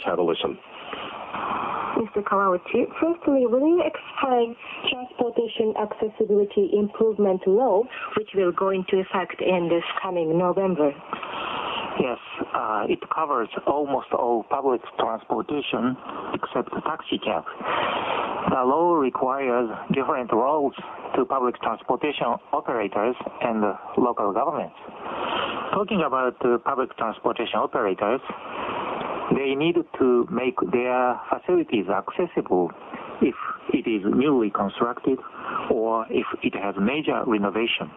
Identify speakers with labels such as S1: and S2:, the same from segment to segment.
S1: have a listen.
S2: Mr. Kawauchi, firstly, will you explain transportation accessibility improvement law, which will go into effect in this coming November?
S3: Yes, it covers almost all public transportation except taxi cab. The law requires different roles to public transportation operators and local governments. Talking about public transportation operators, they need to make their facilities accessible if it is newly constructed or if it has major renovation.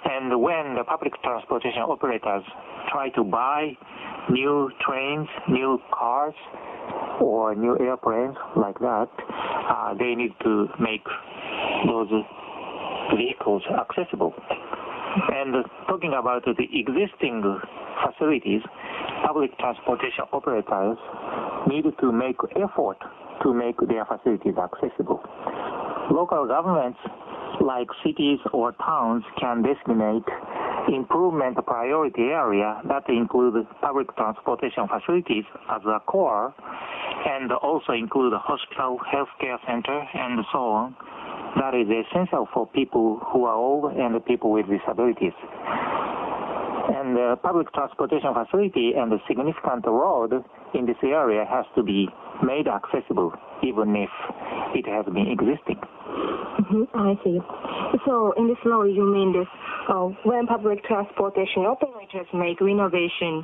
S3: And when the public transportation operators try to buy new trains, new cars, or new airplanes like that, they need to make those vehicles accessible. And talking about the existing facilities, public transportation operators need to make effort to make their facilities accessible. Local governments like cities or towns can designate improvement priority area that include public transportation facilities as a core and also include a hospital, healthcare center, and so on. That is essential for people who are old and people with disabilities. And the public transportation facility and the significant road in this area has to be made accessible, even if it has been existing.
S2: I see. So in this law, you mean this, when public transportation operators make renovation,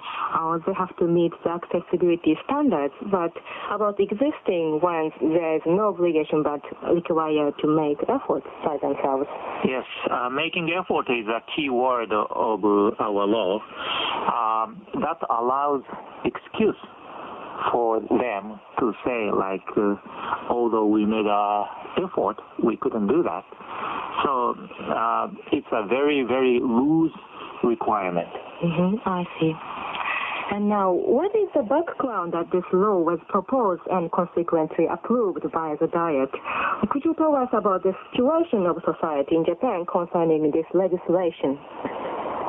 S2: they have to meet the accessibility standards, but about existing ones, there is no obligation but required to make efforts by themselves.
S3: Yes, making effort is a key word of our law. That allows excuse for them to say, like, although we made an effort, we couldn't do that. So it's a very, very loose requirement.
S2: I see. And now, what is the background that this law was proposed and consequently approved by the Diet? Could you tell us about the situation of society in Japan concerning this legislation?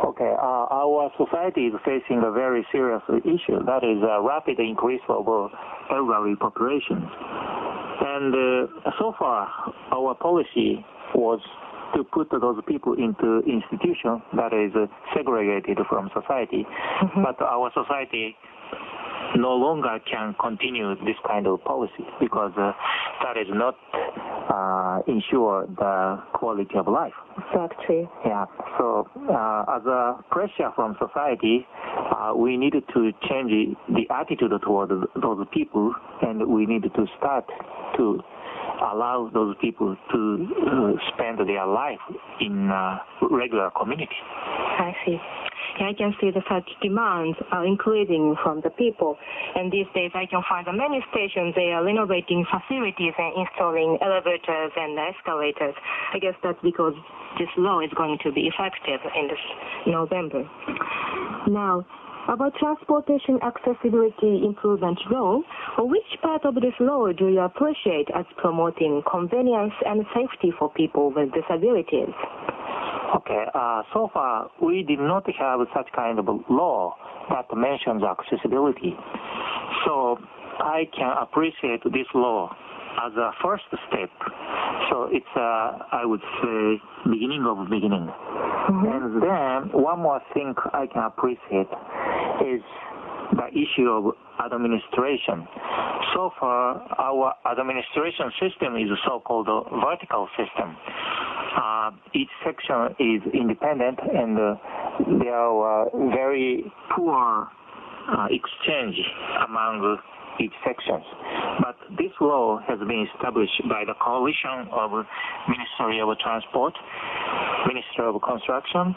S3: Okay, our society is facing a very serious issue. That is a rapid increase of elderly populations. And so far, our policy was to put those people into institutions that is segregated from society. But our society no longer can continue this kind of policy because that is not ensure the quality of life.
S2: Exactly.
S3: Yeah. So as a pressure from society, we needed to change the attitude toward those people, and we needed to start to allow those people to spend their life in regular community.
S2: I see. I can see that such demands are increasing from the people. And these days I can find that many stations, they are renovating facilities and installing elevators and escalators. I guess that's because this law is going to be effective in this November. Now, about transportation accessibility improvement law, which part of this law do you appreciate as promoting convenience and safety for people with disabilities?
S3: Okay, so far we did not have such kind of law that mentions accessibility. So I can appreciate this law as a first step. So it's, I would say, beginning of beginning. And then one more thing I can appreciate is the issue of administration. So far, our administration system is a so-called vertical system. Each section is independent, and there are very poor exchange among each sections. But this law has been established by the coalition of Ministry of Transport, Ministry of Construction,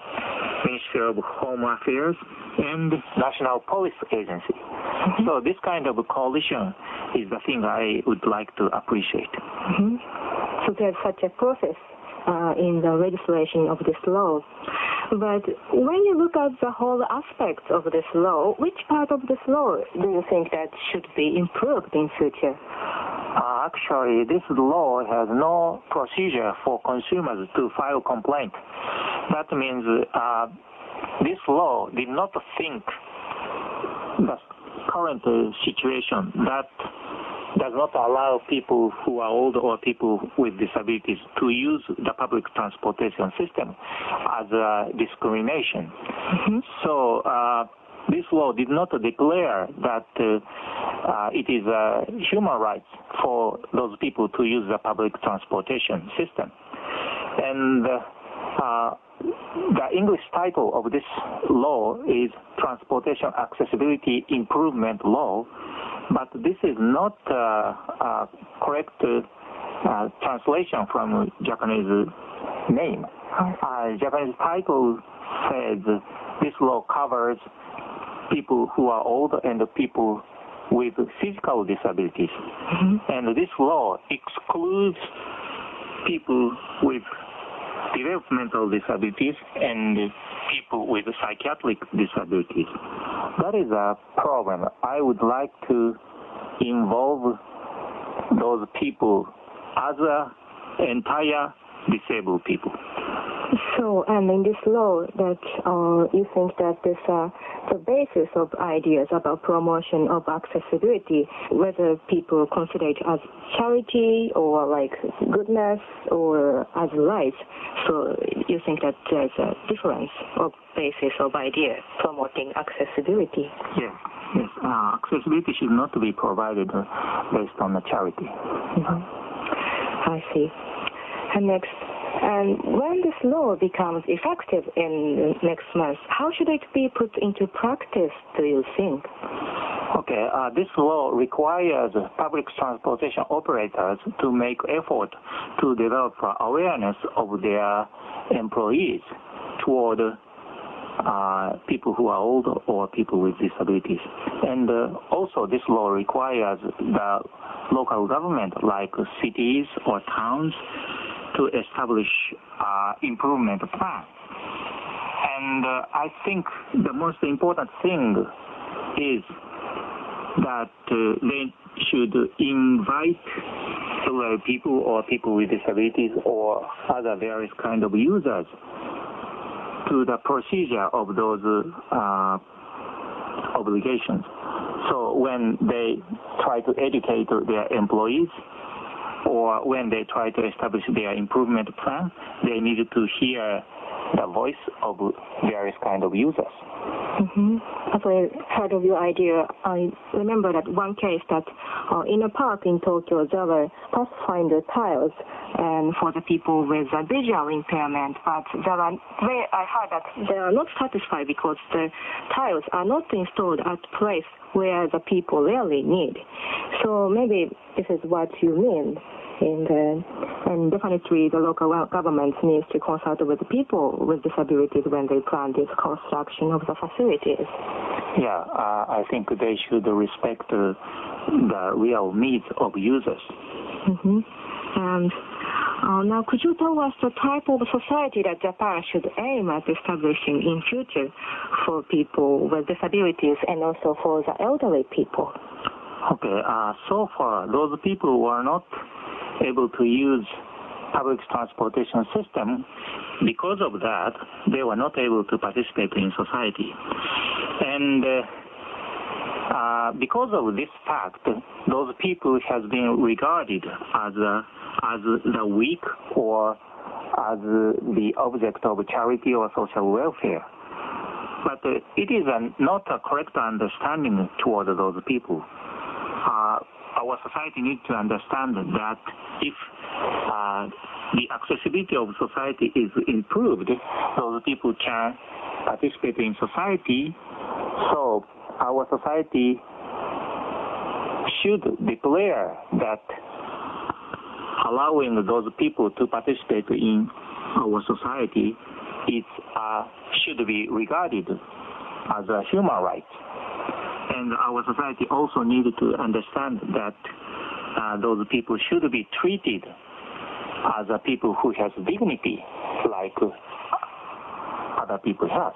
S3: Ministry of Home Affairs, and National Police Agency. So this kind of coalition is the thing I would like to appreciate.
S2: So there's such a process in the legislation of this law. But when you look at the whole aspects of this law, which part of this law do you think that should be improved in future?
S3: Actually, this law has no procedure for consumers to file complaint. That means this law did not think the current situation that does not allow people who are old or people with disabilities to use the public transportation system as a discrimination. So this law did not declare that it is a human right for those people to use the public transportation system. And the English title of this law is Transportation Accessibility Improvement Law, but this is not a correct translation from Japanese name. Japanese title says this law covers people who are old and people with physical disabilities. And this law excludes people with developmental disabilities and people with psychiatric disabilities. That is a problem. I would like to involve those people as entire disabled people.
S2: So, and in this law, that you think that this the basis of ideas about promotion of accessibility, whether people consider it as charity or like goodness or as rights. So you think that there's a difference of basis of idea promoting accessibility?
S3: Yes. Accessibility should not be provided based on a charity.
S2: I see. And next, and when this law becomes effective in next month, how should it be put into practice, do you think?
S3: Okay, this law requires public transportation operators to make effort to develop awareness of their employees toward people who are old or people with disabilities. And also this law requires the local government, like cities or towns, to establish improvement plan. And I think the most important thing is that they should invite elderly people or people with disabilities or other various kind of users to the procedure of those obligations. So when they try to educate their employees, or when they try to establish their improvement plan, they need to hear the voice of various kind of users. As I heard of your idea, I remember that one case that in a park in Tokyo, there were pathfinder tiles and for the people with a visual impairment, but I heard that they are not satisfied because the tiles are not installed at place where the people really need. So maybe this is what you mean. And definitely the local government needs to consult with the people with disabilities when they plan this construction of the facilities. Yeah, I think they should respect the real needs of users. And now could you tell us the type of society that Japan should aim at establishing in future for people with disabilities and also for the elderly people? Okay, so far those people who are not able to use public transportation system, because of that, they were not able to participate in society. And because of this fact, those people has been regarded as the weak or as the object of charity or social welfare. But it is not a correct understanding toward those people. Our society needs to understand that if the accessibility of society is improved, those people can participate in society. So our society should declare that allowing those people to participate in our society should be regarded as a human right. And our society also needs to understand that those people should be treated as a people who has dignity, like other people have.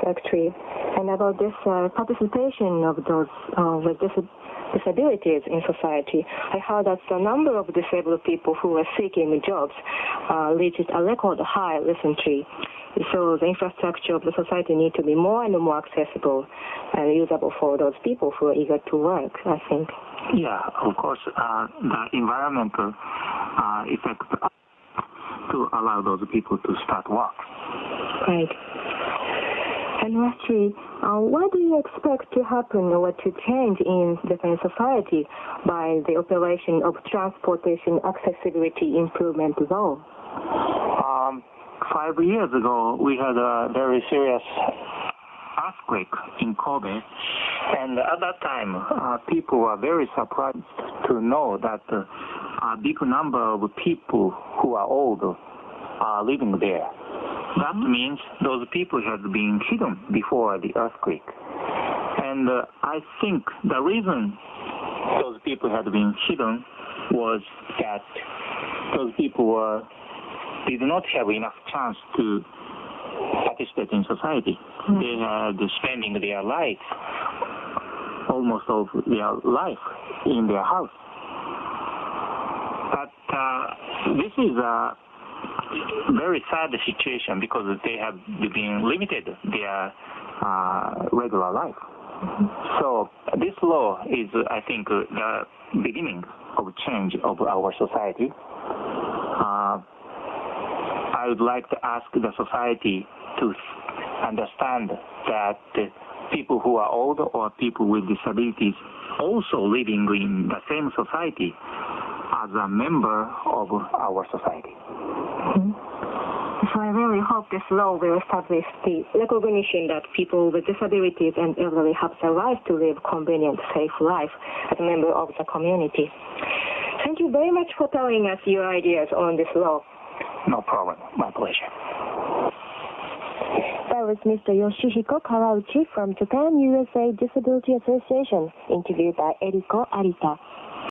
S2: Secretary. And about this participation of those with disabilities in society, I heard that the number of disabled people who are seeking jobs reached a record high recently. So the infrastructure of the society needs to be more and more accessible and usable for those people who are eager to work, I think.
S3: Yeah, of course, the environmental effect to allow those people to start work.
S2: Right. And lastly, what do you expect to happen or to change in Japanese society by the operation of Transportation Accessibility Improvement Law?
S3: 5 years ago, we had a very serious earthquake in Kobe, and at that time, people were very surprised to know that a big number of people who are old are living there. That means those people had been hidden before the earthquake. And I think the reason those people had been hidden was that those people did not have enough chance to participate in society. They had spending their life, almost of their life, in their house. But this is a very sad situation because they have been limited their regular life. So this law is, I think, the beginning of change of our society. I would like to ask the society to understand that people who are old or people with disabilities also living in the same society as a member of our society.
S2: So I really hope this law will establish the recognition that people with disabilities and elderly have the right to live convenient, safe life as a member of the community. Thank you very much for telling us your ideas on this law.
S3: No problem. My pleasure.
S2: That was Mr. Yoshihiko Kawauchi from Japan USA Disability Association, interviewed by Eriko Arita.